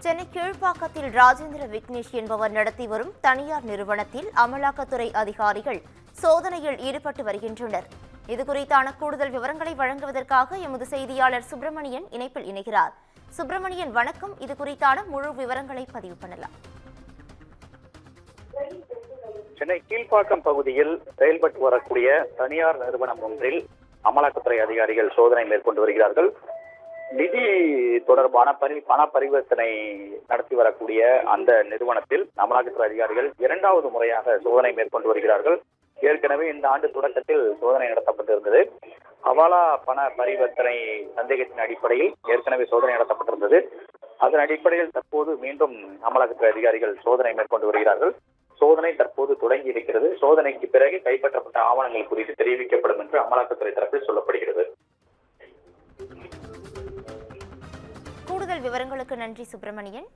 சென்னை கீழ்ப்பாக்கத்தில் ராஜேந்திர விக்னேஷ் என்பவர் நடத்தி வரும் தனியார் நிறுவனத்தில் அமலாக்கத்துறை அதிகாரிகள் சோதனையில் ஈடுபட்டு வருகின்றனர். இதுகுறித்தான கூடுதல் விவரங்களை வழங்குவதற்காக எமது செய்தியாளர் சுப்பிரமணியன் இணைப்பில் இணைகிறார். சுப்பிரமணியன், வணக்கம். இதுகுறித்தான முழு விவரங்களை பதிவு பண்ணலாம். சென்னை கீழ்ப்பாக்கம் பகுதியில் செயல்பட்டு வரக்கூடிய தனியார் நிறுவனம் ஒன்றில் அமலாக்கத்துறை அதிகாரிகள் சோதனை மேற்கொண்டு வருகிறார்கள். நிதி தொடர்பான பண பரிவர்த்தனை நடத்தி வரக்கூடிய அந்த நிறுவனத்தில் அமலாக்கத்துறை அதிகாரிகள் இரண்டாவது முறையாக சோதனை மேற்கொண்டு வருகிறார்கள். ஏற்கனவே இந்த ஆண்டு தொடக்கத்தில் சோதனை நடத்தப்பட்டிருந்தது. ஹவாலா பண பரிவர்த்தனை சந்தேகத்தின் அடிப்படையில் ஏற்கனவே சோதனை நடத்தப்பட்டிருந்தது. அதன் அடிப்படையில் தற்போது மீண்டும் அமலாக்கத்துறை அதிகாரிகள் சோதனை மேற்கொண்டு வருகிறார்கள். சோதனை தற்போது தொடங்கி இருக்கிறது. சோதனைக்கு பிறகு கைப்பற்றப்பட்ட ஆவணங்கள் குறித்து தெரிவிக்கப்படும் என்று அமலாக்கத்துறை தரப்பில் சொல்லப்படுகிறது. கூடுதல் விவரங்களுக்கு நன்றி சுப்பிரமணியன்.